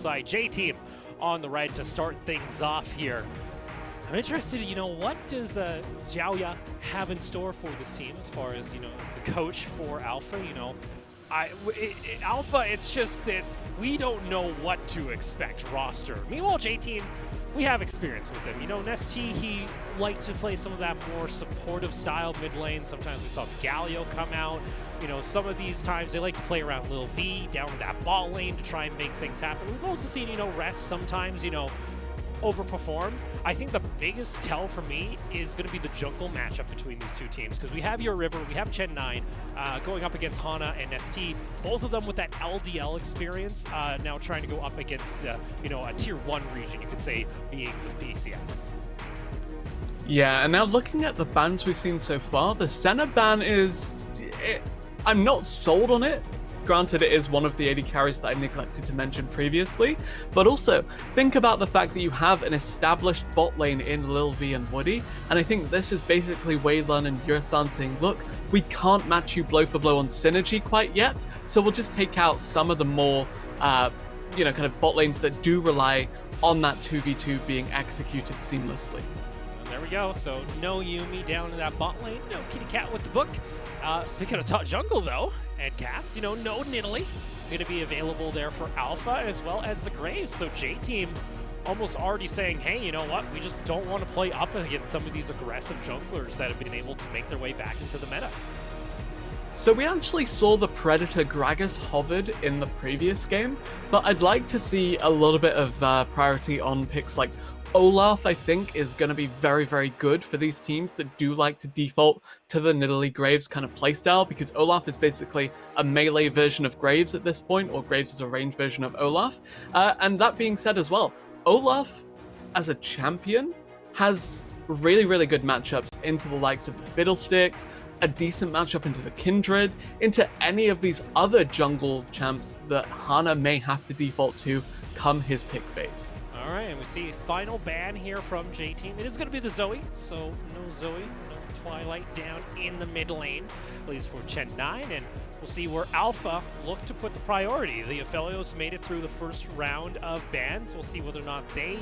alongside J-Team on the right to start things off here. I'm interested, what does Jiaoya have in store for this team as far as, as the coach for Alpha, Alpha, it's just this, we don't know what to expect roster. Meanwhile, J-Team, we have experience with him. Nesty, he liked to play some of that more supportive style mid lane. Sometimes we saw Galio come out. Some of these times they like to play around Lil V down in that bot lane to try and make things happen. We've also seen, Rest sometimes, overperform. I think the biggest tell for me is going to be the jungle matchup between these two teams, because we have your River, we have Chen 9 going up against Hana and ST, both of them with that LDL experience, now trying to go up against the, a tier 1 region, you could say, being the PCS. Yeah, and now looking at the bans we've seen so far, the Senna ban is... I'm not sold on it. Granted, it is one of the AD carries that I neglected to mention previously, but also think about the fact that you have an established bot lane in Lil V and Woody, and I think this is basically Weilun and Yursan saying, look, we can't match you blow for blow on synergy quite yet, so we'll just take out some of the more, kind of bot lanes that do rely on that 2v2 being executed seamlessly. There we go, so no Yuumi down in that bot lane, no Kitty Cat with the book. Speaking of top jungle though, and cats, no Nidalee going to be available there for Alpha as well as the Graves. So J-Team almost already saying, hey, you know what, we just don't want to play up against some of these aggressive junglers that have been able to make their way back into the meta. So we actually saw the Predator Gragas hovered in the previous game, but I'd like to see a little bit of priority on picks like Olaf. I think is going to be very, very good for these teams that do like to default to the Nidalee Graves kind of playstyle, because Olaf is basically a melee version of Graves at this point, or Graves is a range version of Olaf. And that being said as well, Olaf as a champion has really, really good matchups into the likes of the Fiddlesticks, a decent matchup into the Kindred, into any of these other jungle champs that Hana may have to default to come his pick phase. All right, and we see final ban here from J-Team. It is going to be the Zoe, so no Zoe, no Twilight down in the mid lane, at least for Chen 9, and we'll see where Alpha look to put the priority. The Aphelios made it through the first round of bans. We'll see whether or not they,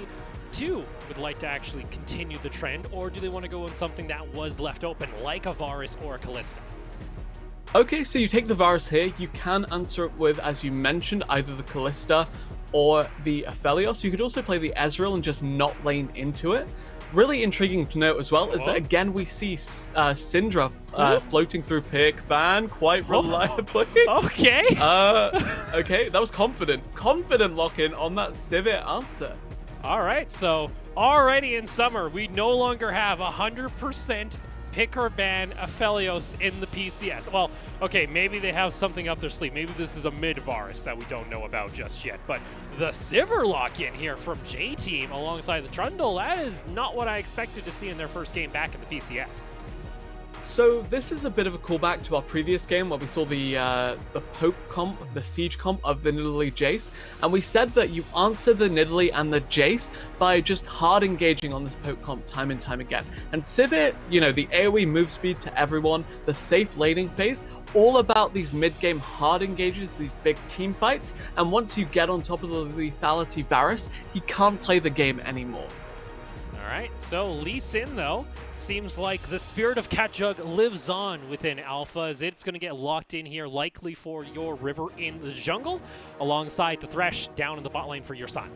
too, would like to actually continue the trend, or do they want to go on something that was left open, like a Varus or a Kalista? Okay, so you take the Varus here. You can answer it with, as you mentioned, either the Kalista or the Aphelios. You could also play the Ezreal and just not lane into it. Really intriguing to note as well is that again we see Syndra floating through pick ban quite reliably. Okay. Okay, that was confident lock-in on that Sivir answer. All right, so already in summer we no longer have 100% pick or ban Aphelios in the PCS. Well, okay, maybe they have something up their sleeve. Maybe this is a mid-Varus that we don't know about just yet. But the Sivir lock-in here from J-Team alongside the Trundle, that is not what I expected to see in their first game back in the PCS. So this is a bit of a callback to our previous game where we saw the Poke comp, the Siege comp of the Nidalee Jace, and we said that you answer the Nidalee and the Jace by just hard engaging on this Poke comp time and time again. And Sivir, the AoE move speed to everyone, the safe laning phase, all about these mid-game hard engages, these big team fights, and once you get on top of the lethality Varus, he can't play the game anymore. All right, so Lee Sin, though, seems like the spirit of Catjug lives on within Alpha, as it's going to get locked in here, likely for your River in the jungle, alongside the Thresh down in the bot lane for your son.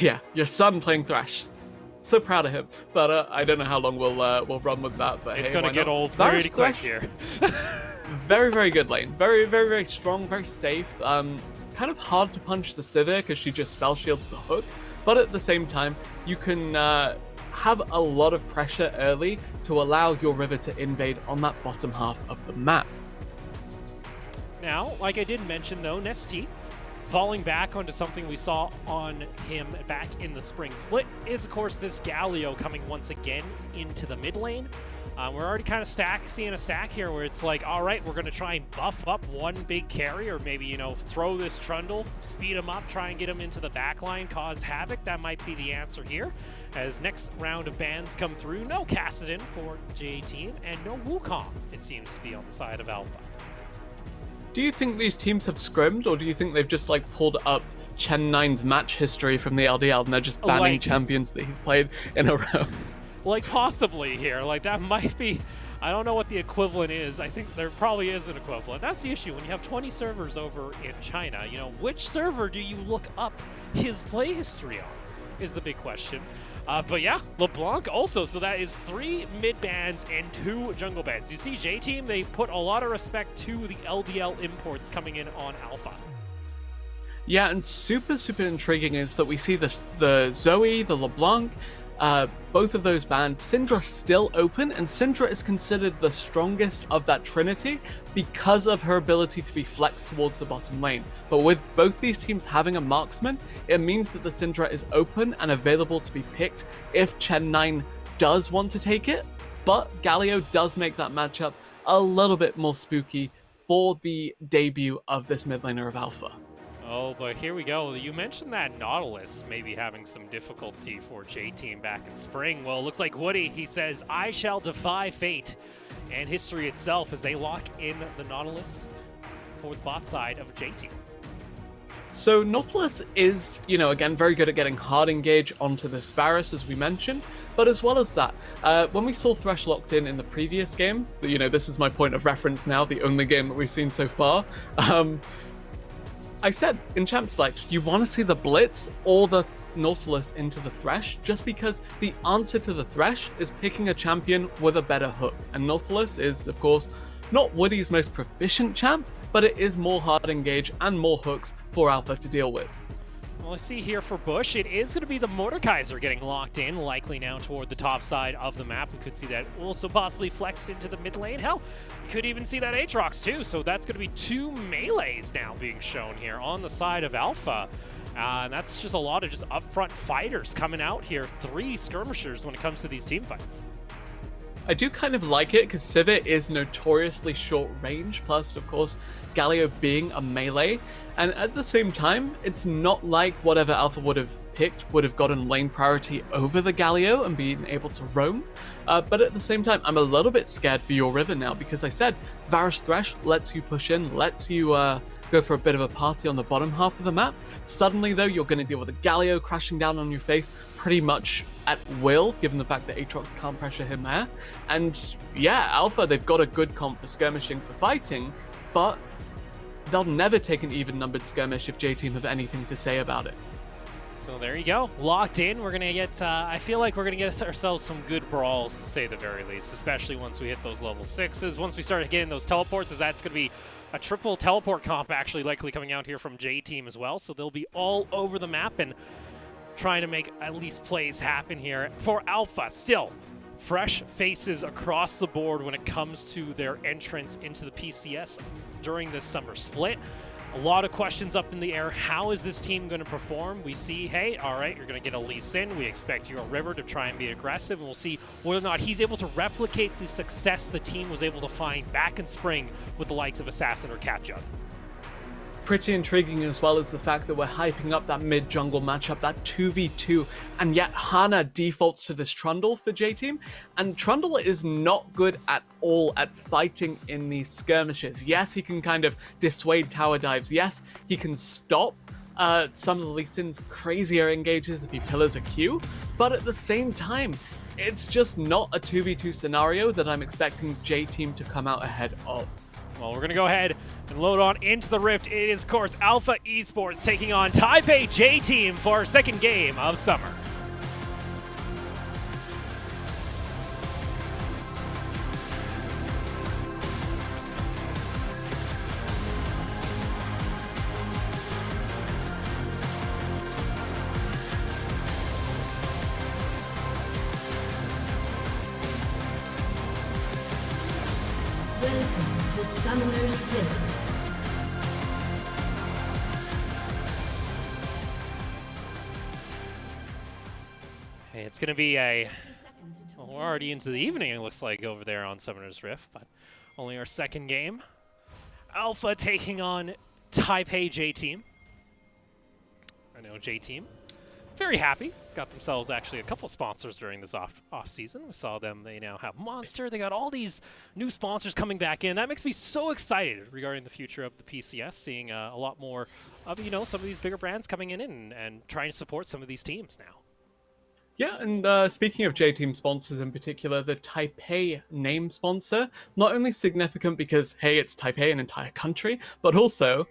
Yeah, your son playing Thresh. So proud of him, but I don't know how long we'll run with that. But it's hey, going to get old pretty quick here. Very, very good lane. Very, very, very strong, very safe. Kind of hard to punch the Sivir because she just spell shields the hook. But at the same time, you can have a lot of pressure early to allow your River to invade on that bottom half of the map. Now, like I did mention though, Nesty falling back onto something we saw on him back in the spring split is, of course, this Galio coming once again into the mid lane. We're already kind of seeing a stack here where it's like, all right, we're going to try and buff up one big carry, or maybe, throw this Trundle, speed him up, try and get him into the back line, cause havoc. That might be the answer here. As next round of bans come through, no Kassadin for J-Team, and no Wukong, it seems to be on the side of Alpha. Do you think these teams have scrimmed, or do you think they've just like pulled up Chen9's match history from the LDL and they're just banning champions that he's played in a row? Like, possibly here. Like, that might be... I don't know what the equivalent is. I think there probably is an equivalent. That's the issue. When you have 20 servers over in China, you know, which server do you look up his play history on is the big question. But yeah, LeBlanc also. So that is 3 mid bans and 2 jungle bans. You see, J-Team, they put a lot of respect to the LDL imports coming in on Alpha. Yeah, and super intriguing is that we see this, the Zoe, the LeBlanc, both of those banned. Syndra still open, and Syndra is considered the strongest of that trinity because of her ability to be flexed towards the bottom lane. But with both these teams having a marksman, it means that the Syndra is open and available to be picked if Chen9 does want to take it. But Galio does make that matchup a little bit more spooky for the debut of this mid laner of Alpha. Oh, but here we go. You mentioned that Nautilus maybe having some difficulty for J-Team back in spring. Well, it looks like Woody, he says, I shall defy fate and history itself as they lock in the Nautilus for the bot side of J-Team. So Nautilus is, you know, again, very good at getting hard engage onto this Varus, as we mentioned. But as well as that, when we saw Thresh locked in the previous game, you know, this is my point of reference now, the only game that we've seen so far, I said in Champ Select, you want to see the Blitz or the Nautilus into the Thresh, just because the answer to the Thresh is picking a champion with a better hook. And Nautilus is, of course, not Woody's most proficient champ, but it is more hard engage and more hooks for Alpha to deal with. Well, I see here for Bush, it is going to be the Mordekaiser getting locked in, likely now toward the top side of the map. We could see that also possibly flexed into the mid lane. Hell, you could even see that Aatrox too. So that's going to be 2 melees now being shown here on the side of Alpha. And that's just a lot of just upfront fighters coming out here. 3 skirmishers when it comes to these team fights. I do kind of like it because Sivir is notoriously short range, plus, of course, Galio being a melee. And at the same time, it's not like whatever Alpha would have picked would have gotten lane priority over the Galio and being able to roam. But at the same time, I'm a little bit scared for your River now because I said Varus Thresh lets you push in, lets you go for a bit of a party on the bottom half of the map. Suddenly, though, you're going to deal with a Galio crashing down on your face pretty much at will, given the fact that Aatrox can't pressure him there. And yeah, Alpha, they've got a good comp for skirmishing for fighting, but they'll never take an even-numbered skirmish if J-Team have anything to say about it. So there you go, locked in. We're gonna get, I feel like we're gonna get ourselves some good brawls, to say the very least, especially once we hit those level 6s. Once we start getting those teleports, as that's gonna be a triple teleport comp actually likely coming out here from J-Team as well. So they'll be all over the map and trying to make at least plays happen here. For Alpha, still, fresh faces across the board when it comes to their entrance into the PCS during this summer split. A lot of questions up in the air. How is this team going to perform? We see, hey, all right, you're going to get a Lee Sin. We expect your River to try and be aggressive, and we'll see whether or not he's able to replicate the success the team was able to find back in spring with the likes of Assassin or Cat Jug. Pretty intriguing as well as the fact that we're hyping up that mid-jungle matchup, that 2v2, and yet Hana defaults to this Trundle for J-Team, and Trundle is not good at all at fighting in these skirmishes. Yes, he can kind of dissuade tower dives. Yes, he can stop some of the Lee Sin's crazier engages if he pillars a Q, but at the same time, it's just not a 2v2 scenario that I'm expecting J-Team to come out ahead of. Well, we're going to go ahead and load on into the Rift. It is, of course, Alpha Esports taking on Taipei J-Team for our second game of summer. Welcome to Summoner's Rift. Hey, it's going to be a... Well, we're already into the evening, it looks like, over there on Summoner's Rift, but only our second game. Alpha taking on Taipei J-Team. I know J-Team. very happy. Got themselves actually a couple sponsors during this off season. We saw them. They now have Monster. They got all these new sponsors coming back in. That makes me so excited regarding the future of the PCS. Seeing a lot more of some of these bigger brands coming in and trying to support some of these teams now. Yeah, and speaking of J-Team sponsors in particular, the Taipei name sponsor, not only significant because, hey, it's Taipei, an entire country, but also,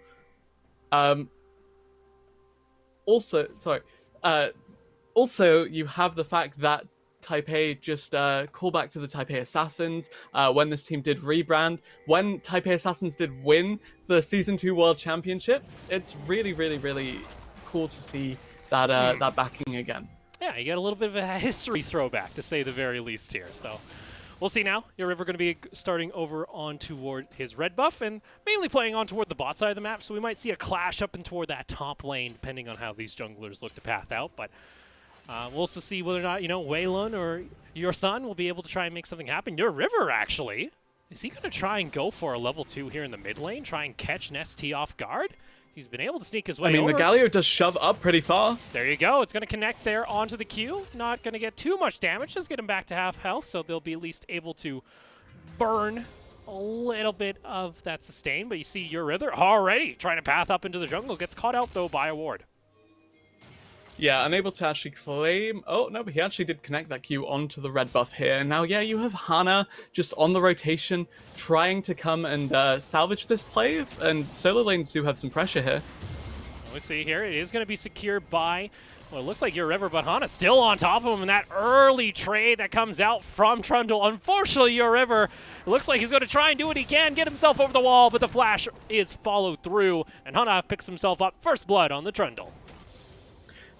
also, you have the fact that Taipei just call back to the Taipei Assassins when this team did rebrand. When Taipei Assassins did win the Season 2 World Championships, it's really, really, really cool to see that that backing again. Yeah, you get a little bit of a history throwback, to say the very least here. So we'll see now. Your River going to be starting over on toward his red buff and mainly playing on toward the bot side of the map. So we might see a clash up and toward that top lane, depending on how these junglers look to path out. But we'll also see whether or not, Waylon or your son will be able to try and make something happen. Your River, actually, is he going to try and go for a level 2 here in the mid lane, try and catch Nesty off guard? He's been able to sneak his way over. The Galio does shove up pretty far. There you go. It's going to connect there onto the Q. Not going to get too much damage. Just get him back to half health, so they'll be at least able to burn a little bit of that sustain. But you see your River already trying to path up into the jungle. Gets caught out, though, by a ward. Yeah, unable to actually claim... Oh, no, but he actually did connect that Q onto the red buff here. Now, yeah, you have Hana just on the rotation, trying to come and salvage this play, and solo lanes do have some pressure here. We see here, it is going to be secured by... Well, it looks like your River, but Hana still on top of him in that early trade that comes out from Trundle. Unfortunately, your River, it looks like he's going to try and do what he can, get himself over the wall, but the flash is followed through, and Hana picks himself up first blood on the Trundle.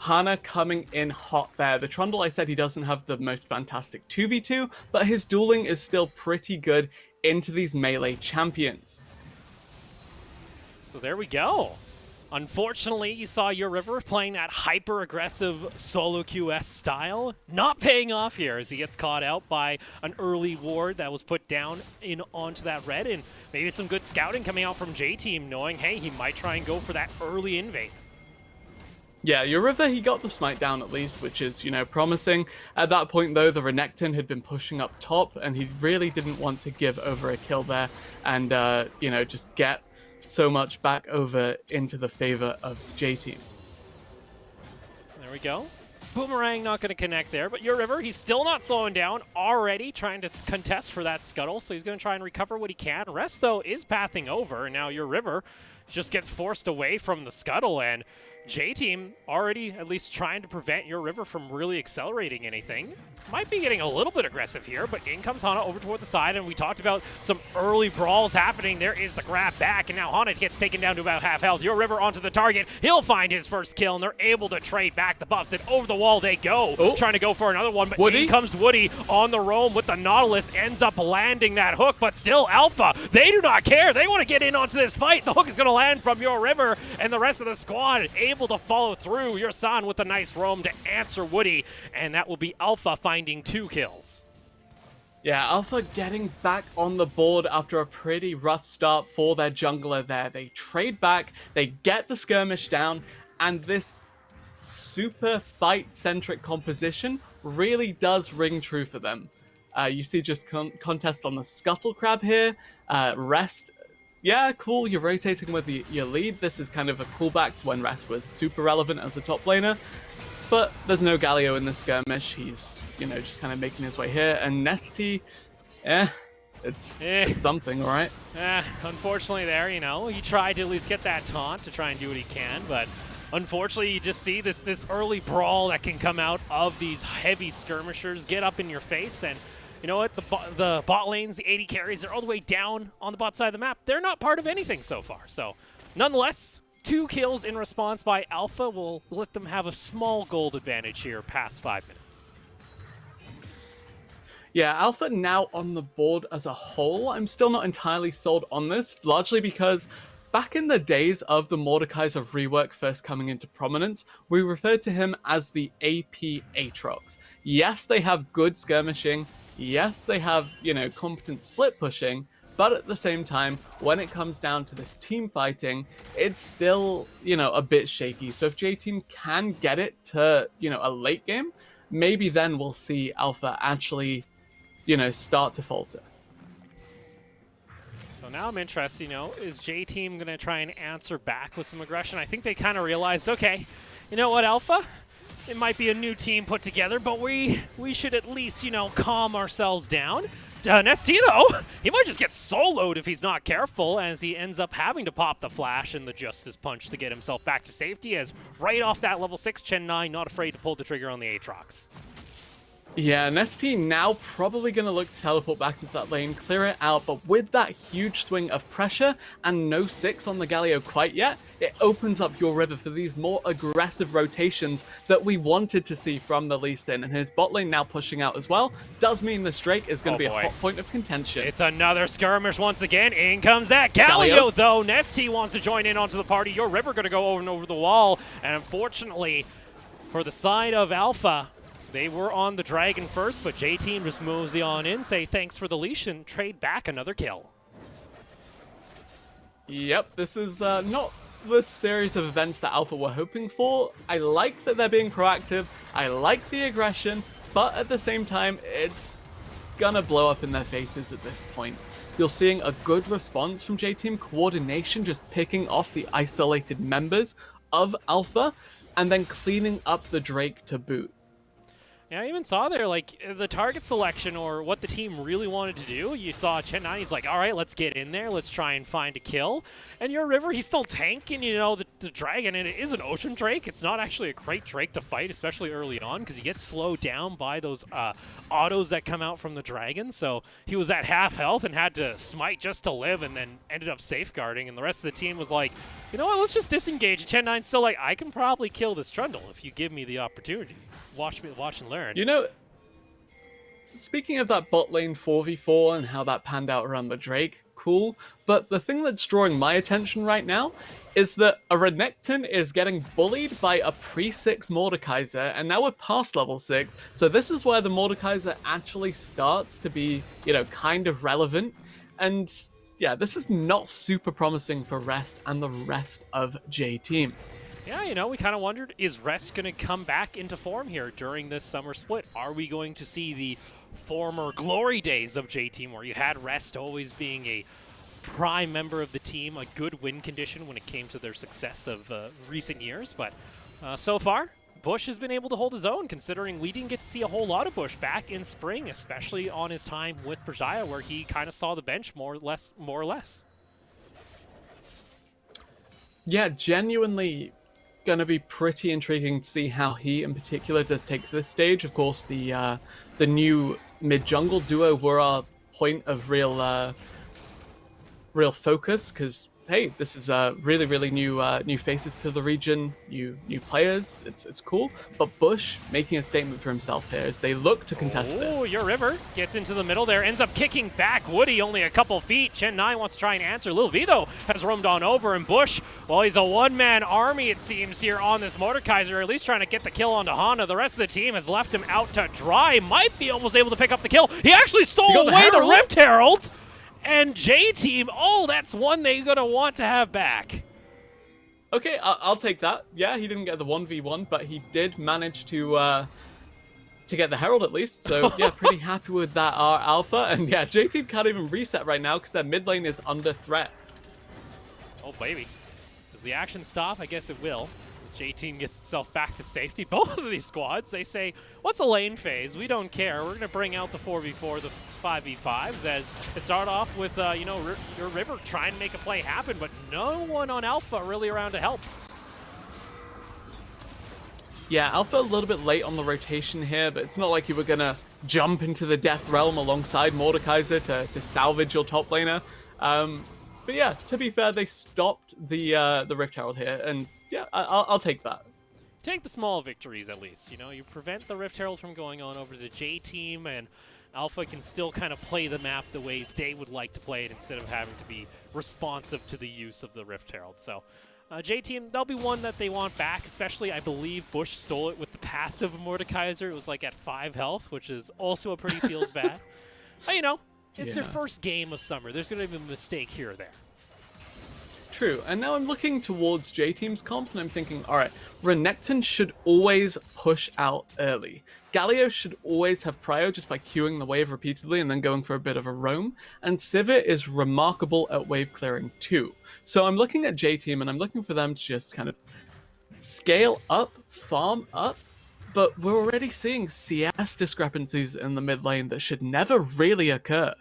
Hana coming in hot there. The Trundle, I said he doesn't have the most fantastic 2v2, but his dueling is still pretty good into these melee champions. So there we go. Unfortunately, you saw your River playing that hyper-aggressive solo QS style. Not paying off here as he gets caught out by an early ward that was put down in onto that red, and maybe some good scouting coming out from J-Team, knowing, hey, he might try and go for that early invade. Yeah, your River, he got the smite down at least, which is, promising. At that point, though, the Renekton had been pushing up top, and he really didn't want to give over a kill there and, just get so much back over into the favor of J-Team. There we go. Boomerang not going to connect there, but your River, he's still not slowing down, already trying to contest for that scuttle, so he's going to try and recover what he can. Rest, though, is pathing over, and now your River just gets forced away from the scuttle, and J-Team already at least trying to prevent your River from really accelerating anything. Might be getting a little bit aggressive here, but in comes Hana over toward the side, and we talked about some early brawls happening. There is the grab back, and now Hana gets taken down to about half health. Your River onto the target. He'll find his first kill, and they're able to trade back the buffs, and over the wall they go. Oh. Trying to go for another one, but Woody? in comes Woody on the roam with the Nautilus, ends up landing that hook, but still Alpha, they do not care. They want to get in onto this fight. The hook is going to land from your River, and the rest of the squad able to follow through. Your son with a nice roam to answer Woody, and that will be Alpha finding 2 kills. Yeah, Alpha getting back on the board after a pretty rough start for their jungler there. They trade back, they get the skirmish down, and this super fight-centric composition really does ring true for them. You see just contest on the Scuttle Crab here, Rest. Yeah, cool, you're rotating with your lead. This is kind of a callback to when Rest was super relevant as a top laner. But there's no Galio in this skirmish. He's, just kind of making his way here. And Nesty, it's something, all right? Unfortunately there, he tried to at least get that taunt to try and do what he can, but unfortunately you just see this early brawl that can come out of these heavy skirmishers get up in your face, and you know what? The bot lanes, the 80 carries, they're all the way down on the bot side of the map. They're not part of anything so far. So, nonetheless, 2 kills in response by Alpha will let them have a small gold advantage here past 5 minutes. Yeah, Alpha now on the board as a whole. I'm still not entirely sold on this, largely because back in the days of the Mordekaiser rework first coming into prominence, we referred to him as the AP Aatrox. Yes, they have good skirmishing. Yes, they have, competent split pushing, But at the same time, when it comes down to this team fighting, it's still, a bit shaky. So if J-Team can get it to, a late game, maybe then we'll see Alpha actually, start to falter. So now I'm interested, is J-Team going to try and answer back with some aggression? I think they kind of realized, okay, you know what, Alpha? It might be a new team put together, but we should at least, calm ourselves down. Nesty, though, he might just get soloed if he's not careful, as he ends up having to pop the flash and the Justice Punch to get himself back to safety, as right off that level 6, Chen9 not afraid to pull the trigger on the Aatrox. Yeah, Nesty now probably going to look to teleport back into that lane, clear it out, but with that huge swing of pressure and no 6 on the Galio quite yet, it opens up your river for these more aggressive rotations that we wanted to see from the Lee Sin, and his bot lane now pushing out as well does mean this Drake is going to be a hot point of contention. It's another skirmish once again. In comes that Galio, though. Nesty wants to join in onto the party. Your river going to go over and over the wall, and unfortunately, for the side of Alpha, they were on the Dragon first, but J-Team just mosey on in, say thanks for the leash, and trade back another kill. Yep, this is not the series of events that Alpha were hoping for. I like that they're being proactive, I like the aggression, but at the same time, it's gonna blow up in their faces at this point. You're seeing a good response from J-Team, coordination, just picking off the isolated members of Alpha, and then cleaning up the Drake to boot. Yeah, I even saw there, like, the target selection or what the team really wanted to do. You saw Chen9, he's like, all right, let's get in there. Let's try and find a kill. And your river, he's still tanking, the dragon, and it is an Ocean Drake. It's not actually a great Drake to fight, especially early on, because he gets slowed down by those autos that come out from the dragon. So he was at half health and had to smite just to live, and then ended up safeguarding. And the rest of the team was like, you know what, let's just disengage. Chen9's still like, I can probably kill this Trundle if you give me the opportunity. Watch and learn. Speaking of that bot lane 4v4 and how that panned out around the Drake, cool. But the thing that's drawing my attention right now is that a Renekton is getting bullied by a pre-6 Mordekaiser, and now we're past level 6. So this is where the Mordekaiser actually starts to be, kind of relevant. And yeah, this is not super promising for Rest and the rest of J-Team. Yeah, we kind of wondered, is Rest going to come back into form here during this summer split? Are we going to see the former glory days of J-Team where you had Rest always being a prime member of the team, a good win condition when it came to their success of recent years? But so far, Bush has been able to hold his own, considering we didn't get to see a whole lot of Bush back in spring, especially on his time with Berjaya, where he kind of saw the bench more or less. Yeah, genuinely going to be pretty intriguing to see how he in particular does take to this stage. Of course, the new mid-jungle duo were our point of real focus, because hey, this is really, really new faces to the region, new players. It's cool. But Bush making a statement for himself here as they look to contest this. Oh, your river gets into the middle there, ends up kicking back Woody only a couple feet. Chen9 wants to try and answer. Lil Vito has roamed on over, and Bush, well, he's a one-man army, it seems, here on this Mordekaiser, or at least trying to get the kill onto Honda. The rest of the team has left him out to dry. Might be almost able to pick up the kill. He actually stole away the Rift Herald. And J-Team, oh, that's one they're going to want to have back. Okay, I'll take that. Yeah, he didn't get the 1v1, but he did manage to get the Herald at least. So, yeah, pretty happy with that Alpha. And, yeah, J-Team can't even reset right now because their mid lane is under threat. Oh, baby. Does the action stop? I guess it will. J-Team gets itself back to safety. Both of these squads, they say, what's a lane phase? We don't care. We're going to bring out the 4v4, the 5v5s, as it started off with, your River trying to make a play happen, but no one on Alpha really around to help. Yeah, Alpha a little bit late on the rotation here, but it's not like you were going to jump into the Death Realm alongside Mordekaiser to salvage your top laner. But yeah, to be fair, they stopped the Rift Herald here, and yeah, I'll take that. Take the small victories at least. You prevent the Rift Herald from going on over to the J-Team, and Alpha can still kind of play the map the way they would like to play it instead of having to be responsive to the use of the Rift Herald. So J-Team, that'll be one that they want back, especially I believe Bush stole it with the passive Mordekaiser. It was like at 5 health, which is also a pretty feels bad. But It's their first game of summer. There's going to be a mistake here or there. True, and now I'm looking towards J-Team's comp, and I'm thinking, alright, Renekton should always push out early. Galio should always have prio just by queuing the wave repeatedly and then going for a bit of a roam, and Sivir is remarkable at wave clearing too. So I'm looking at J-Team, and I'm looking for them to just kind of scale up, farm up, but we're already seeing CS discrepancies in the mid lane that should never really occur.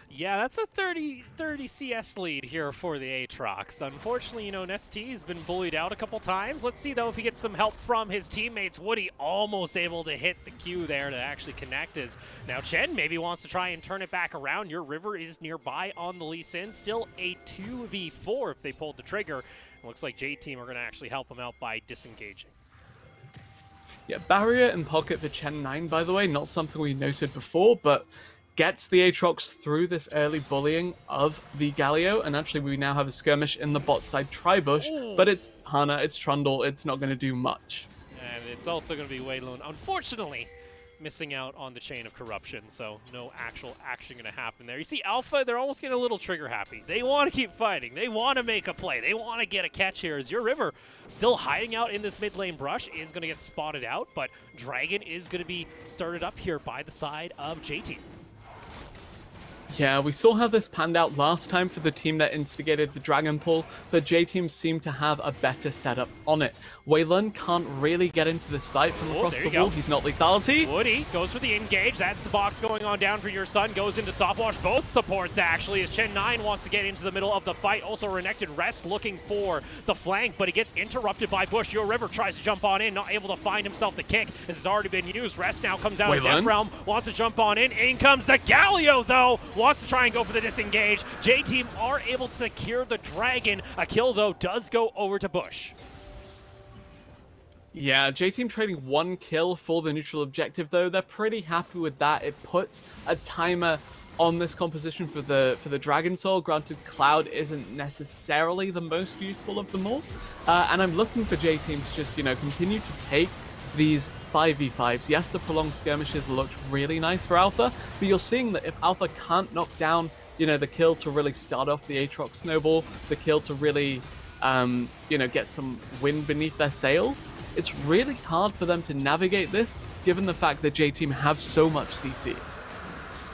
Yeah, that's a 30 CS lead here for the Aatrox. Unfortunately, you know, Nesty has been bullied out a couple times. Let's see, though, if he gets some help from his teammates. Woody almost able to hit the Q there to actually connect his. Now, Chen maybe wants to try and turn it back around. Your River is nearby on the Lee Sin. Still a 2v4 if they pulled the trigger. It looks like J-Team are going to actually help him out by disengaging. Yeah, barrier in pocket for Chen 9, by the way, not something we noted before, but gets the Aatrox through this early bullying of the Galio, and actually we now have a skirmish in the bot side Tribush, but it's Hana, it's Trundle, it's not going to do much. And it's also going to be Waylon, unfortunately, missing out on the Chain of Corruption, so no actual action going to happen there. You see, Alpha, they're almost getting a little trigger happy. They want to keep fighting. They want to make a play. They want to get a catch here. As your River, still hiding out in this mid lane brush, is going to get spotted out, but Dragon is going to be started up here by the side of J-Team. Yeah, we saw how this panned out last time for the team that instigated the Dragon Pull, but J-Team seemed to have a better setup on it. Waylon can't really get into this fight from across the wall. He's not lethality. Woody goes for the engage. That's the box going on down for your son. Goes into stopwatch. Both supports, actually, as Chen 9 wants to get into the middle of the fight. Also, Renekton Rest looking for the flank, but he gets interrupted by Bush. Your River tries to jump on in, not able to find himself the kick. This has already been used. Rest now comes out of Death Realm, wants to jump on in. In comes the Galio, though. Wants to try and go for the disengage. J-Team are able to secure the Dragon. A kill, though, does go over to Bush. Yeah, J-Team trading 1 kill for the neutral objective, though. They're pretty happy with that. It puts a timer on this composition for the Dragon Soul. Granted, Cloud isn't necessarily the most useful of them all. And I'm looking for J-Team to just, you know, continue to take these 5v5s. Yes, the prolonged skirmishes looked really nice for Alpha, but you're seeing that if Alpha can't knock down, you know, the kill to really start off the Aatrox snowball, the kill to really, you know, get some wind beneath their sails, it's really hard for them to navigate this, given the fact that J-Team have so much CC.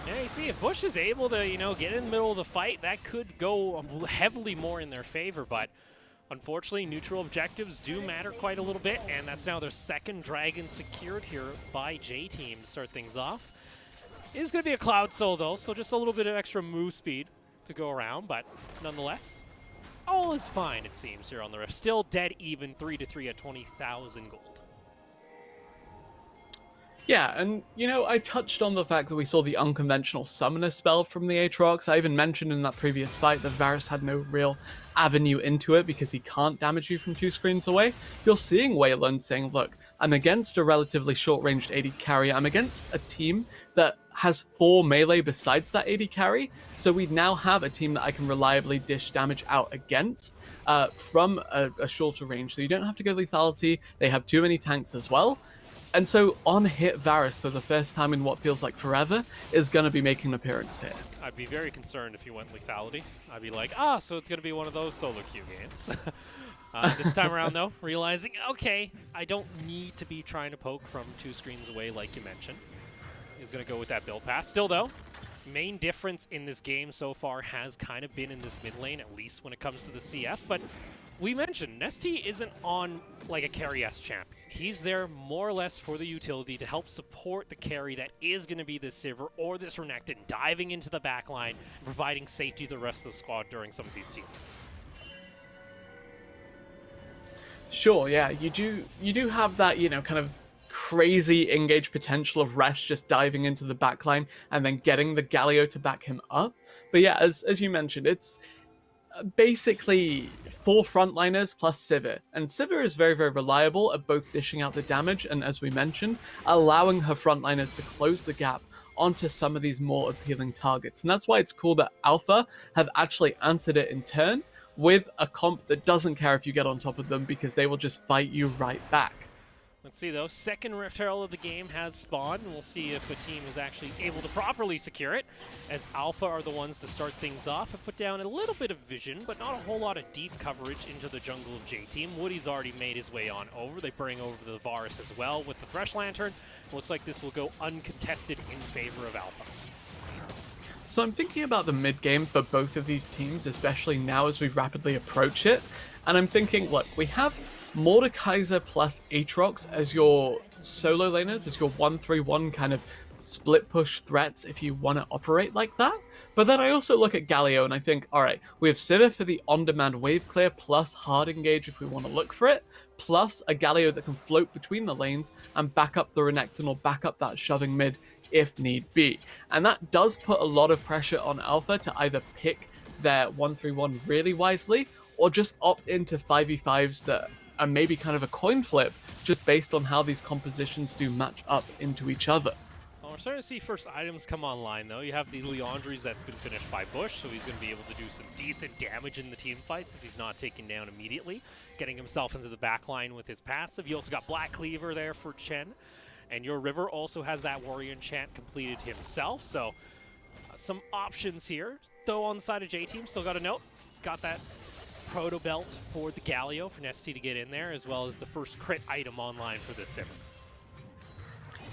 Yeah, you see, if Bush is able to, you know, get in the middle of the fight, that could go heavily more in their favor, but unfortunately, neutral objectives do matter quite a little bit, and that's now their second Dragon secured here by J-Team to start things off. It is going to be a Cloud Soul, though, so just a little bit of extra move speed to go around, but nonetheless, all is fine, it seems, here on the Rift. Still dead even, 3-3 at 20,000 gold. Yeah, and, you know, I touched on the fact that we saw the unconventional summoner spell from the Aatrox. I even mentioned in that previous fight that Varus had no real avenue into it because he can't damage you from 2 screens away. You're seeing Waylon saying, look, I'm against a relatively short-ranged AD carry. I'm against a team that has 4 melee besides that AD carry, so we now have a team that I can reliably dish damage out against from a shorter range. So you don't have to go lethality. They have too many tanks as well. And so on-hit Varus for the first time in what feels like forever is going to be making an appearance here. I'd be very concerned if you went lethality. I'd be like, so it's going to be one of those solo queue games. This time around, though, realizing, okay, I don't need to be trying to poke from 2 screens away like you mentioned. He's going to go with that build pass. Still, though, main difference in this game so far has kind of been in this mid lane, at least when it comes to the CS, but we mentioned Nesty isn't on like a carry-S champ. He's there more or less for the utility to help support the carry that is going to be this Sivir or this Renekton, diving into the backline and providing safety to the rest of the squad during some of these team fights. Sure, yeah, you do have that, you know, kind of crazy engage potential of Resh just diving into the backline and then getting the Galio to back him up. But yeah, as you mentioned, it's basically 4 frontliners plus Sivir. And Sivir is very, very reliable at both dishing out the damage and, as we mentioned, allowing her frontliners to close the gap onto some of these more appealing targets. And that's why it's cool that Alpha have actually answered it in turn with a comp that doesn't care if you get on top of them because they will just fight you right back. Let's see though, second Rift Herald of the game has spawned, and we'll see if a team is actually able to properly secure it, as Alpha are the ones to start things off and put down a little bit of vision, but not a whole lot of deep coverage into the jungle of J-Team. Woody's already made his way on over. They bring over the Varus as well with the Thresh Lantern. Looks like this will go uncontested in favor of Alpha. So I'm thinking about the mid game for both of these teams, especially now as we rapidly approach it. And I'm thinking, look, we have Mordekaiser plus Aatrox as your solo laners, as your 1-3-1 kind of split push threats if you want to operate like that. But then I also look at Galio and I think, alright, we have Sivir for the on-demand wave clear plus hard engage if we want to look for it, plus a Galio that can float between the lanes and back up the Renekton or back up that shoving mid if need be. And that does put a lot of pressure on Alpha to either pick their 1-3-1 really wisely or just opt into 5v5s that are maybe kind of a coin flip just based on how these compositions do match up into each other. Well, we're starting to see first items come online though. You have the Leandres that's been finished by Bush, so he's going to be able to do some decent damage in the team fights if he's not taken down immediately, getting himself into the back line with his passive. You also got Black Cleaver there for Chen, and your River also has that Warrior Enchant completed himself, so some options here. Though on the side of J-Team, still got a note. Got that Proto Belt for the Galio for Nesty to get in there, as well as the first crit item online for this Sivir.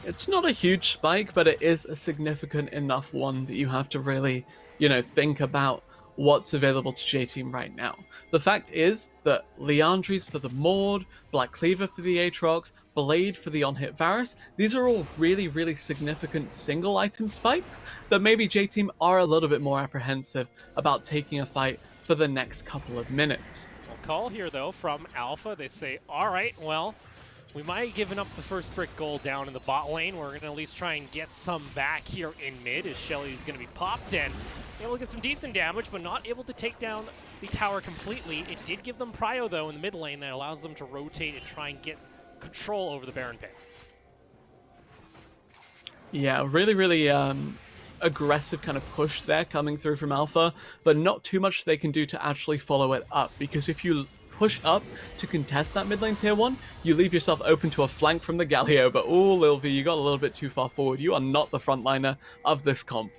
It's not a huge spike, but it is a significant enough one that you have to really, think about what's available to J-Team right now. The fact is that Leandres for the Mord, Black Cleaver for the Aatrox, Blade for the on-hit Varus, these are all really, really significant single item spikes that maybe J-Team are a little bit more apprehensive about taking a fight for the next couple of minutes. Well, call here though from Alpha. They say, alright, well, we might have given up the first brick gold down in the bot lane. We're going to at least try and get some back here in mid as Shelly's going to be popped in. Able to get some decent damage, but not able to take down the tower completely. It did give them prio though in the mid lane that allows them to rotate and try and get control over the Baron pit. Yeah, really, really aggressive kind of push there coming through from Alpha, but not too much they can do to actually follow it up, because if you push up to contest that mid lane tier 1, you leave yourself open to a flank from the Galio, but oh, Lil V, you got a little bit too far forward. You are not the frontliner of this comp.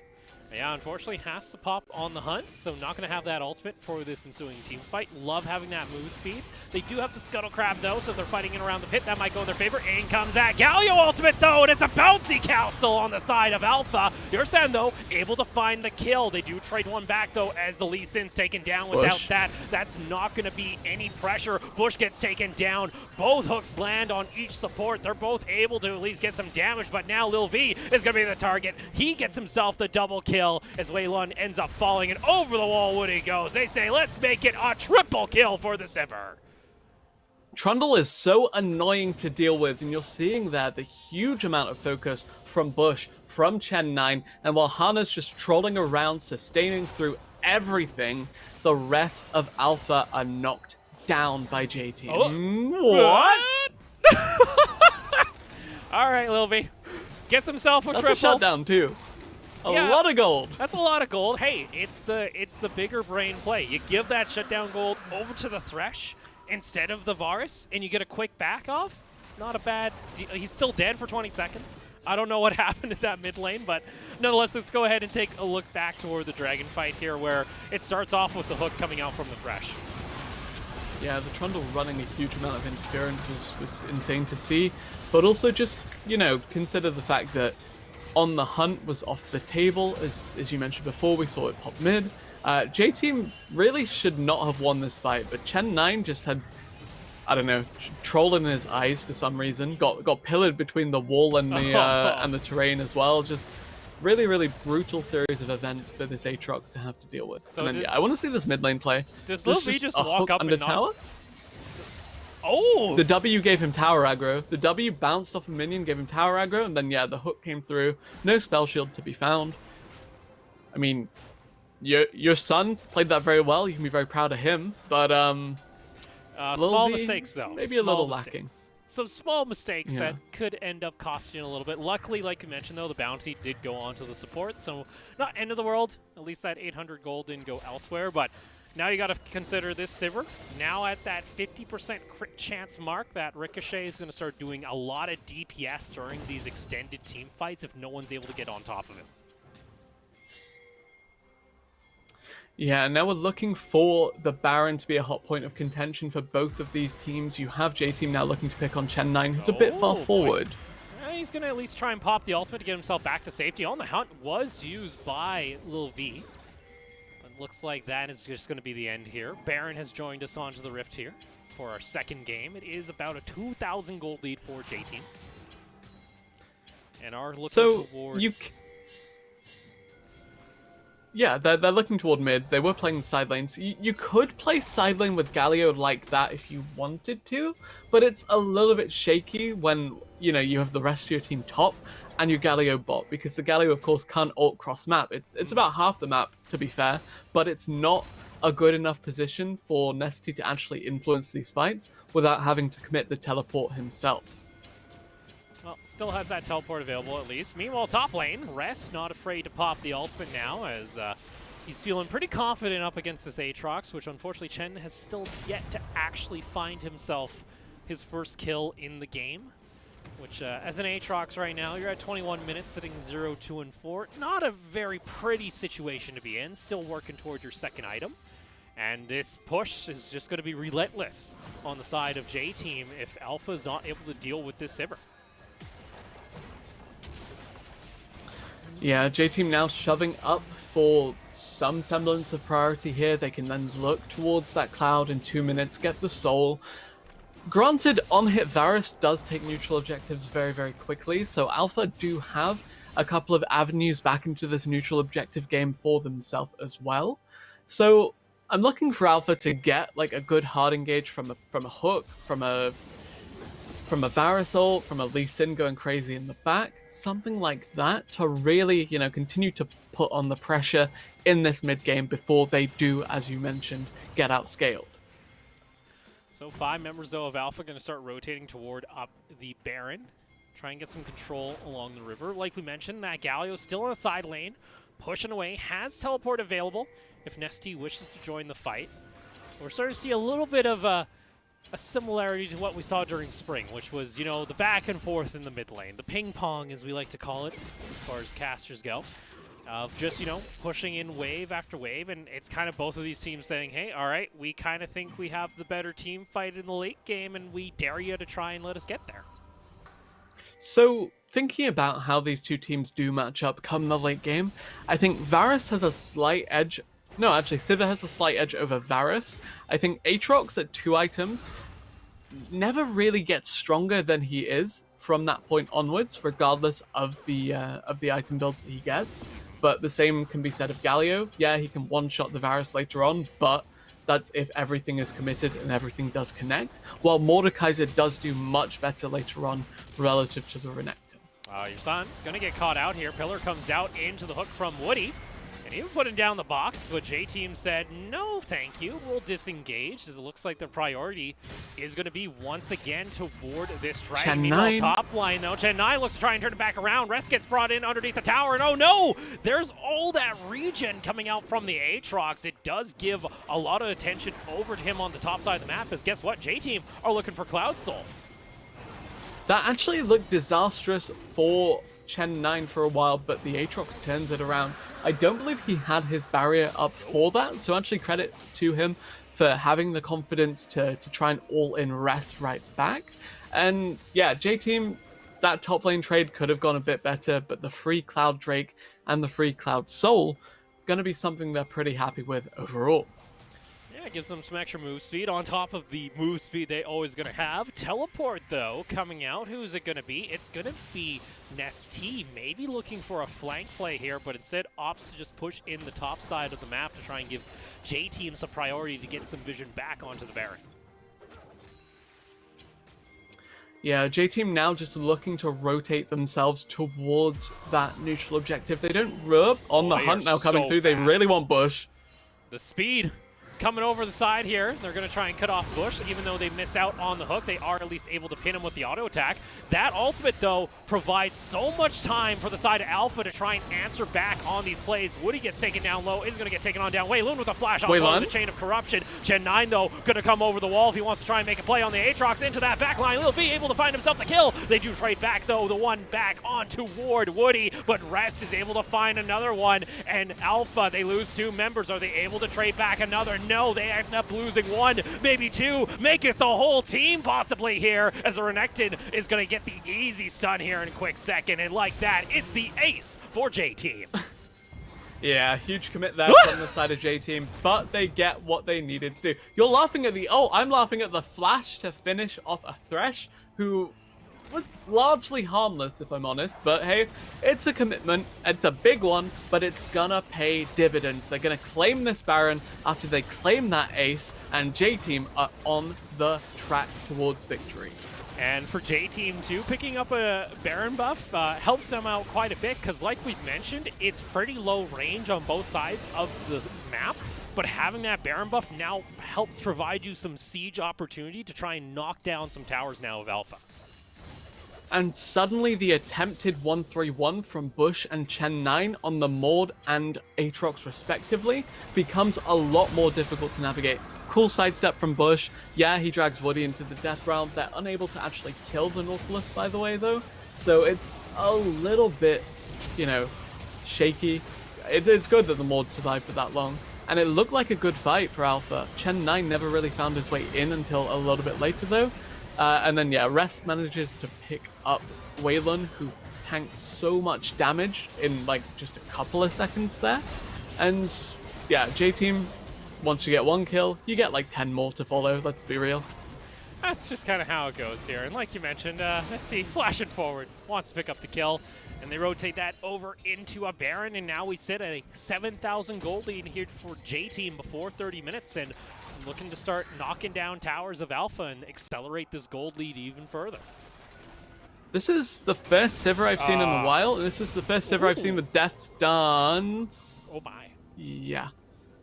Yeah, unfortunately has to pop on the hunt, so not going to have that ultimate for this ensuing team fight. Love having that move speed. They do have the Scuttle Crab though, so if they're fighting in around the pit, that might go in their favor. In comes that Galio ultimate though, and it's a bouncy castle on the side of Alpha. Yersan though, able to find the kill. They do trade one back though as the Lee Sin's taken down. Without Bush. that, that's not going to be any pressure. Bush gets taken down. Both hooks land on each support. They're both able to at least get some damage, but now Lil V is going to be the target. He gets himself the double kill as Waylon ends up falling, and over the wall Woody goes. They say, let's make it a triple kill for the Sivir. Trundle is so annoying to deal with, and you're seeing there the huge amount of focus from Bush, from Chen 9, and while Hana's just trolling around, sustaining through everything, the rest of Alpha are knocked down by JT. What? All right, Lil V. Gets himself a That's triple. a shutdown, too. A lot of gold. That's a lot of gold. Hey, it's the bigger brain play. You give that shutdown gold over to the Thresh instead of the Varus, and you get a quick back off. Not a bad deal. He's still dead for 20 seconds. I don't know what happened at that mid lane, but nonetheless, let's go ahead and take a look back toward the dragon fight here, where it starts off with the hook coming out from the Thresh. Yeah, the Trundle running a huge amount of interference was insane to see, but also just, consider the fact that On the Hunt was off the table, as you mentioned before, we saw it pop mid. J-Team really should not have won this fight, but Chen 9 just had, I don't know, troll in his eyes for some reason. Got pillared between the wall and the terrain as well. Just really, really brutal series of events for this Aatrox to have to deal with. So and then, I want to see this mid lane play. Does Lil V just walk up under and tower? Oh! The W gave him tower aggro. The W bounced off a minion, gave him tower aggro, and then, the hook came through. No spell shield to be found. I mean, your son played that very well. You can be very proud of him, but small mistakes, though. Maybe small a little mistakes. lacking. Some small mistakes that could end up costing you a little bit. Luckily, like you mentioned, though, the bounty did go on to the support, so not end of the world. At least that 800 gold didn't go elsewhere, but Now you got to consider this Sivir. Now at that 50% crit chance mark, that Ricochet is going to start doing a lot of DPS during these extended team fights if no one's able to get on top of it. Yeah, now we're looking for the Baron to be a hot point of contention for both of these teams. You have J-Team now looking to pick on Chen9, who's a bit far forward. He's going to at least try and pop the ultimate to get himself back to safety. On the hunt was used by Lil V. But looks like that is just going to be the end here. Baron has joined us onto the Rift here for our second game. It is about a 2,000 gold lead for J-Team. And are looking toward... Yeah, they're looking toward mid. They were playing the side lanes. You could play side lane with Galio like that if you wanted to, but it's a little bit shaky when, you know, you have the rest of your team top and your Galio bot, because the Galio, of course, can't ult cross map. It's about half the map, to be fair, but it's not a good enough position for Nesty to actually influence these fights without having to commit the teleport himself. Well, still has that teleport available at least. Meanwhile, top lane, Rest not afraid to pop the ultimate now as he's feeling pretty confident up against this Aatrox, which unfortunately Chen has still yet to actually find himself his first kill in the game. Which, as an Aatrox right now, you're at 21 minutes, sitting 0, 2, and 4. Not a very pretty situation to be in. Still working toward your second item. And this push is just going to be relentless on the side of J-Team if Alpha is not able to deal with this Sivir. Yeah, J-Team now shoving up for some semblance of priority here. They can then look towards that Cloud in 2 minutes, get the Soul. Granted, on-hit Varus does take neutral objectives very, very quickly, so Alpha do have a couple of avenues back into this neutral objective game for themselves as well. So I'm looking for Alpha to get like a good hard engage from a hook, from a Varus ult, from a Lee Sin going crazy in the back, something like that to really, you know, continue to put on the pressure in this mid game before they do, as you mentioned, get outscaled. So 5 members, though, of Alpha going to start rotating toward up the Baron. Try and get some control along the river. Like we mentioned, that Galio still in the side lane, pushing away, has teleport available if Nesty wishes to join the fight. We're starting to see a little bit of a similarity to what we saw during spring, which was, you know, the back and forth in the mid lane. The ping pong, as we like to call it, as far as casters go. Of just, you know, pushing in wave after wave, and it's kind of both of these teams saying, hey, all right, we kind of think we have the better team fight in the late game, and we dare you to try and let us get there. So, thinking about how these two teams do match up come the late game, I think Varus has a slight edge. No, actually, Sivir has a slight edge over Varus. I think Aatrox at 2 items never really gets stronger than he is from that point onwards, regardless of the item builds that he gets. But the same can be said of Galio. Yeah, he can one-shot the Varus later on, but that's if everything is committed and everything does connect. While Mordekaiser does do much better later on relative to the Renekton. Your son gonna get caught out here. Pillar comes out into the hook from Woody. And even putting down the box, but J-Team said, no, thank you. We'll disengage, as it looks like their priority is going to be once again toward this dragon. Meanwhile, top line, though. Chen9 looks to try and turn it back around. Rest gets brought in underneath the tower, and oh no! There's all that regen coming out from the Aatrox. It does give a lot of attention over to him on the top side of the map, as guess what? J-Team are looking for Cloud Soul. That actually looked disastrous for Chen9 for a while, but the Aatrox turns it around. I don't believe he had his barrier up for that, so actually credit to him for having the confidence to try and all-in Rest right back. And yeah, J-Team, that top lane trade could have gone a bit better, but the free Cloud Drake and the free Cloud Soul going to be something they're pretty happy with overall. Yeah, it gives them some extra move speed on top of the move speed they always going to have. Teleport, though, coming out. Who's it going to be? It's going to be Nesty, maybe looking for a flank play here, but instead opts to just push in the top side of the map to try and give J-Team some priority to get some vision back onto the Baron. Yeah, J-Team now just looking to rotate themselves towards that neutral objective. They don't rub on the hunt now coming through. They really want Bush. The speed coming over the side here. They're going to try and cut off Bush. Even though they miss out on the hook, they are at least able to pin him with the auto attack. That ultimate, though, provides so much time for the side of Alpha to try and answer back on these plays. Woody gets taken down low, is going to get taken on down. Wei Lun with a flash on the chain of corruption. Gen 9, though, going to come over the wall if he wants to try and make a play on the Aatrox into that backline. Lil V able to find himself the kill. They do trade back, though, the one back on toward Woody, but Rest is able to find another one, and Alpha, they lose 2 members. Are they able to trade back another? No, they end up losing 1, maybe 2, make it the whole team possibly here, as the Renekton is going to get the easy stun here in a quick second, and like that, it's the ace for J-Team. Yeah, huge commit there from the side of J-Team, but they get what they needed to do. You're laughing at the, I'm laughing at the flash to finish off a Thresh who was largely harmless, if I'm honest, but hey, it's a commitment, it's a big one, but it's gonna pay dividends. They're gonna claim this Baron after they claim that ace, and J-Team are on the track towards victory. And for J-Team too, picking up a Baron buff helps them out quite a bit, because like we've mentioned, it's pretty low range on both sides of the map, but having that Baron buff now helps provide you some siege opportunity to try and knock down some towers now of Alpha. And suddenly the attempted 1-3-1 from Bush and Chen 9 on the Maud and Aatrox respectively becomes a lot more difficult to navigate. Cool sidestep from Bush. Yeah, he drags Woody into the death realm. They're unable to actually kill the Nautilus, by the way, though. So it's a little bit, you know, shaky. It's good that the Maud survived for that long. And it looked like a good fight for Alpha. Chen 9 never really found his way in until a little bit later, though. And then, yeah, Rest manages to pick up Wei Lun, who tanked so much damage in, like, just a couple of seconds there. And, yeah, J-Team, once you get 1 kill, you get, like, 10 more to follow, let's be real. That's just kind of how it goes here. And like you mentioned, Misty flashing forward, wants to pick up the kill. And they rotate that over into a Baron, and now we sit at a 7,000 gold lead here for J-Team before 30 minutes. And looking to start knocking down towers of Alpha and accelerate this gold lead even further. This is the first Sivir I've seen in a while, and this is the first Sivir I've seen with Death's Dance. Oh my. Yeah.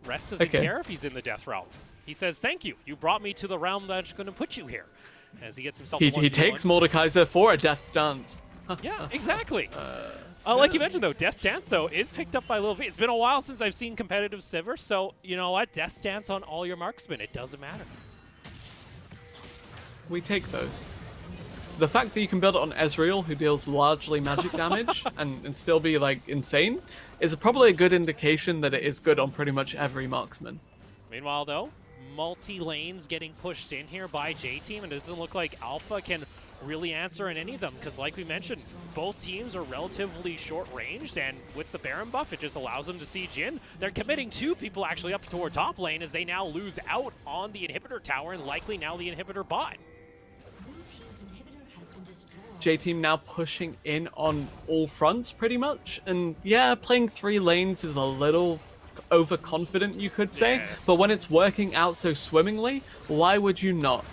Rest doesn't care if he's in the death realm. He says, thank you. You brought me to the realm that's going to put you here. As he gets himself He takes Mordekaiser for a Death's Dance. Yeah, exactly. Like you mentioned, though, Death Dance, though, is picked up by Lil V. It's been a while since I've seen competitive Sivir, so you know what? Death Dance on all your marksmen. It doesn't matter. We take those. The fact that you can build it on Ezreal, who deals largely magic damage, and still be, like, insane, is probably a good indication that it is good on pretty much every marksman. Meanwhile, though, multi-lanes getting pushed in here by J-Team, and it doesn't look like Alpha can really answer in any of them, because like we mentioned, both teams are relatively short-ranged, and with the Baron buff, it just allows them to siege in. They're committing 2 people actually up toward top lane as they now lose out on the inhibitor tower, and likely now the inhibitor bot. J-Team now pushing in on all fronts, pretty much, and yeah, playing 3 lanes is a little overconfident, you could say, yeah. But when it's working out so swimmingly, why would you not?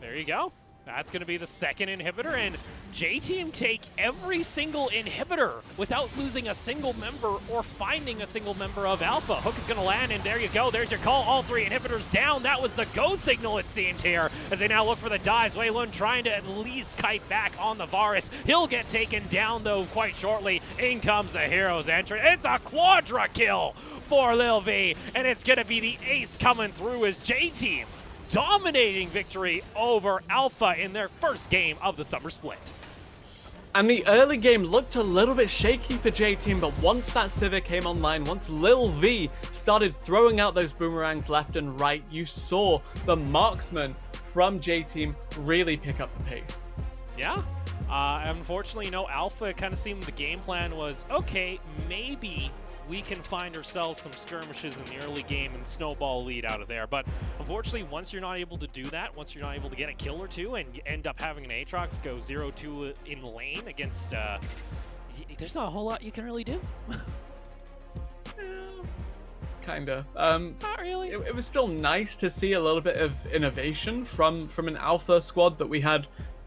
There you go. That's going to be the second inhibitor, and J-Team take every single inhibitor without losing a single member or finding a single member of Alpha. Hook is going to land, and there you go. There's your call. All 3 inhibitors down. That was the go signal, it seemed here, as they now look for the dives. Wei Lun trying to at least kite back on the Varus. He'll get taken down, though, quite shortly. In comes the hero's entrance. It's a quadra kill for Lil V, and it's going to be the ace coming through as J-Team dominating victory over Alpha in their first game of the summer split. And the early game looked a little bit shaky for J-Team, but once that Sivir came online, once Lil V started throwing out those boomerangs left and right, you saw the marksman from J-Team really pick up the pace. Yeah. Unfortunately, you know, Alpha kind of seemed the game plan was, okay, maybe we can find ourselves some skirmishes in the early game and snowball lead out of there. But unfortunately, once you're not able to do that, once you're not able to get a kill or 2 and you end up having an Aatrox go 0-2 in lane against, there's not a whole lot you can really do. Kinda. Not really. It was still nice to see a little bit of innovation from an Alpha squad that we had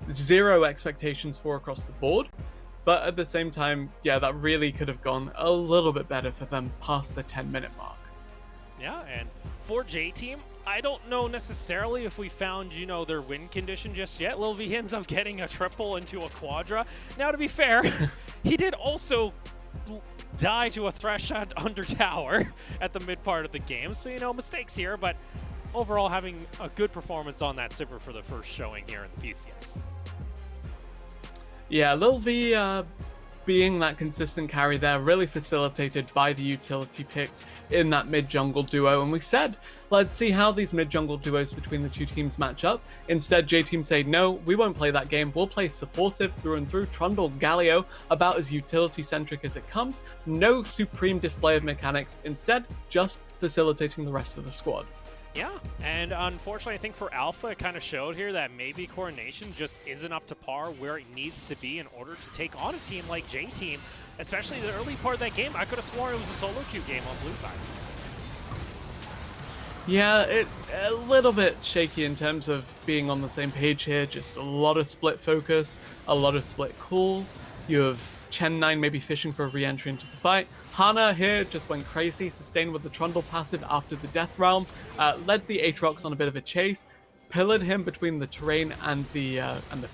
0 expectations for across the board. But at the same time, yeah, that really could have gone a little bit better for them past the 10-minute mark. Yeah, and for J Team, I don't know necessarily if we found, their win condition just yet. Lil V ends up getting a triple into a quadra. Now, to be fair, he did also die to a thresh shot under tower at the mid part of the game. So, mistakes here, but overall having a good performance on that Sivir for the first showing here in the PCS. Yeah, Lil V being that consistent carry there, really facilitated by the utility picks in that mid-jungle duo. And we said, let's see how these mid-jungle duos between the two teams match up. Instead, J-Team say, no, we won't play that game. We'll play supportive through and through. Trundle Galio, about as utility-centric as it comes. No supreme display of mechanics. Instead, just facilitating the rest of the squad. Yeah, and unfortunately, I think for Alpha, it kind of showed here that maybe coordination just isn't up to par where it needs to be in order to take on a team like J-Team, especially the early part of that game. I could have sworn it was a solo queue game on blue side. Yeah, a little bit shaky in terms of being on the same page here. Just a lot of split focus, a lot of split calls. You have Chen9 maybe fishing for a re-entry into the fight. Hana here just went crazy, sustained with the Trundle passive after the Death Realm, led the Aatrox on a bit of a chase, pillared him between the terrain and the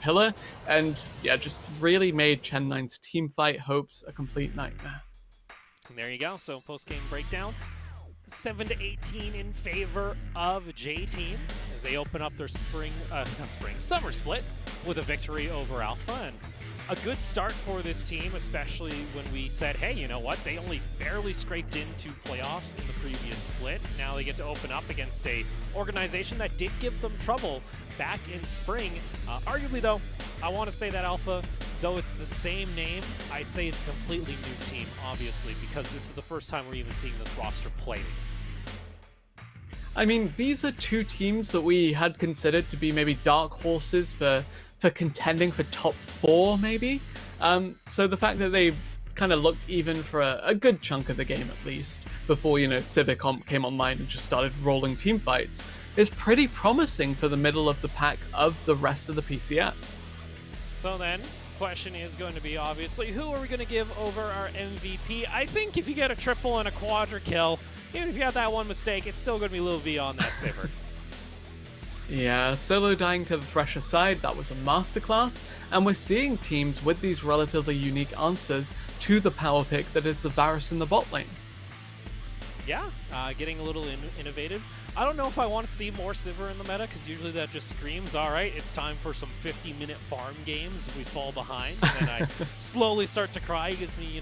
pillar, and yeah, just really made Chen9's team fight hopes a complete nightmare. And there you go, so post-game breakdown. 7-18 in favor of J-Team as they open up their summer split with a victory over Alpha. And a good start for this team, especially when we said, hey, you know what? They only barely scraped into playoffs in the previous split. Now they get to open up against a organization that did give them trouble back in spring. Arguably, though, I want to say that Alpha, though it's the same name, I say it's a completely new team, obviously, because this is the first time we're even seeing this roster played. I mean, these are two teams that we had considered to be maybe dark horses for contending for top 4, maybe. So the fact that they kind of looked even for a good chunk of the game at least, before, Civic Comp came online and just started rolling team fights, is pretty promising for the middle of the pack of the rest of the PCS. So then, question is going to be, obviously, who are we going to give over our MVP? I think if you get a triple and a quadra kill, even if you have that one mistake, it's still going to be Lil V on that Sivir. Yeah, solo dying to the Thresher side, that was a masterclass, and we're seeing teams with these relatively unique answers to the power pick that is the Varus in the bot lane. Yeah, getting a little innovative. I don't know if I want to see more Sivir in the meta, because usually that just screams, all right, it's time for some 50-minute farm games. We fall behind, and then I slowly start to cry. It gives me,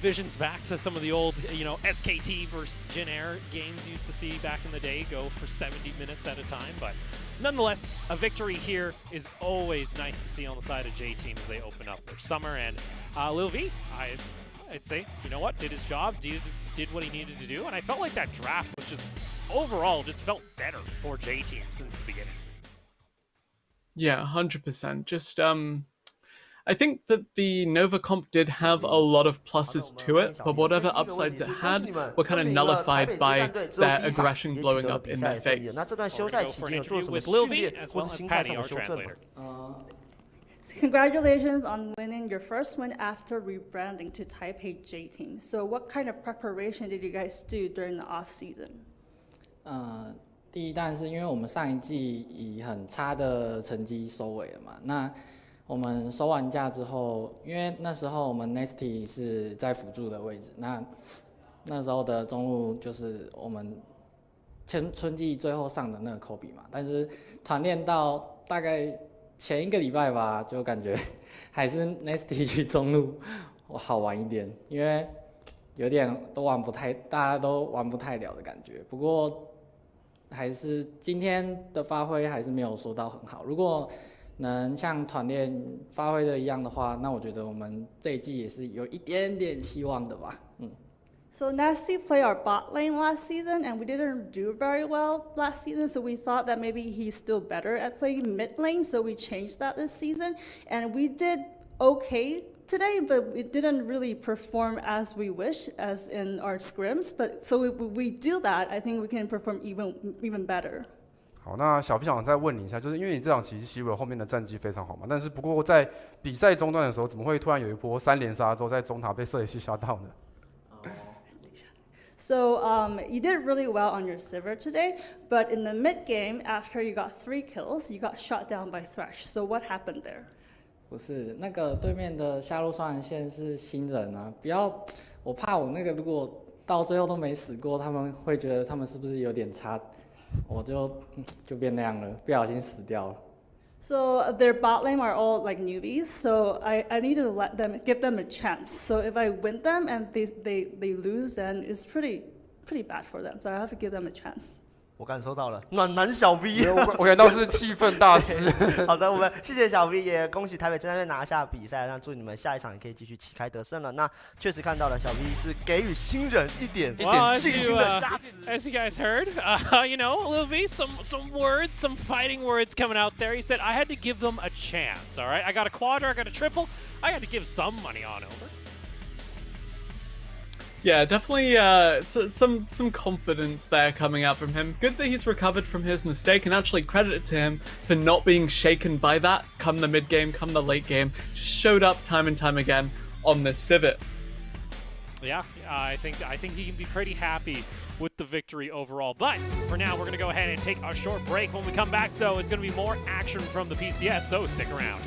visions back to some of the old, SKT versus Jin Air games you used to see back in the day, go for 70 minutes at a time. But nonetheless, a victory here is always nice to see on the side of J-Team as they open up their summer. And Lil V, I'd say, you know what, did his job, did what he needed to do. And I felt like that draft was just, overall, just felt better for J-Team since the beginning. Yeah, 100%. Just, I think that the Nova comp did have a lot of pluses to it, but whatever upsides it had were kind of nullified by their aggression blowing up in their face. We're going to go for an interview with Lil V as well as Patty, our translator. Congratulations on winning your first win after rebranding to Taipei J-Team. So what kind of preparation did you guys do during the off season? 第一当然是因为我们上一季以很差的成绩收尾了嘛。那我们收完假之后，因为那时候我们 Nasty 是在辅助的位置，那时候的中路就是我们春季最后上的那个 Kobe 嘛。但是团练到大概前一个礼拜吧，就感觉还是 Nasty 去中路好玩一点，因为有点大家都玩不太了的感觉。不过还是今天的发挥还是没有说到很好。如果能像团练发挥的一样的话，那我觉得我们这一季也是有一点点希望的吧。So Nasty played our bot lane last season, and we didn't do very well last season, so we thought that maybe he's still better at playing mid lane, so we changed that this season, and we did okay today, but it didn't really perform as we wish, as in our scrims, but so if we do that, I think we can perform even better. 好，那小 P 想再问你一下，就是因为你这场其实西维后面的战绩非常好嘛，但是不过在比赛中段的时候，怎么会突然有一波3连杀之后在中塔被射野系杀到呢？ So you did really well on your Sivir today, but in the mid game, after you got 3 kills, you got shot down by Thresh. So what happened there? 不是那个对面的下路双人线是新人啊，不要，我怕我那个如果到最后都没死过，他们会觉得他们是不是有点差，我就变那样了，不小心死掉了。So their bot lane are all like newbies, so I need to give them a chance. So if I win them and they lose, then it's pretty bad for them. So I have to give them a chance. 我感受到了暖男小 V， 我感到是气氛大师。好的，我们谢谢小 V， 也恭喜台北正在队拿下比赛，那祝你们下一场也可以继续旗开得胜了。那确实看到了小 V 是给予新人一点信心的加持。As you guys heard, you know, Lil V, some words, some fighting words coming out there. He said, I had to give them a chance, all right? I got a quadra, I got a triple. I had to give some money on over. Yeah, definitely some confidence there coming out from him. Good that he's recovered from his mistake, and actually credit it to him for not being shaken by that come the mid game, come the late game. Just showed up time and time again on this Civet. Yeah, I think he can be pretty happy with the victory overall. But for now, we're going to go ahead and take a short break. When we come back, though, it's going to be more action from the PCS, so stick around.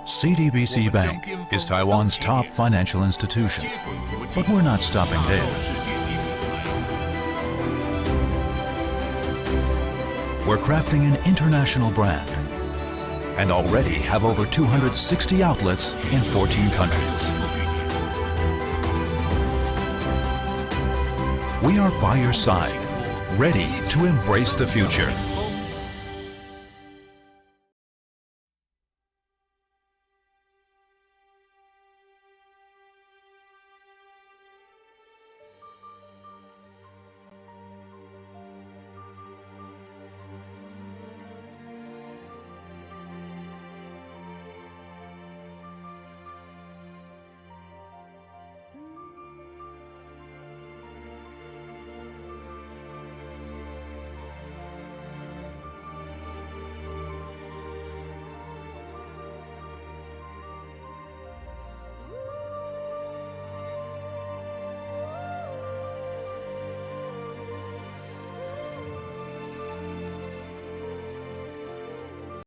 CTBC Bank is Taiwan's top financial institution, but we're not stopping there. We're crafting an international brand and already have over 260 outlets in 14 countries. We are by your side, ready to embrace the future.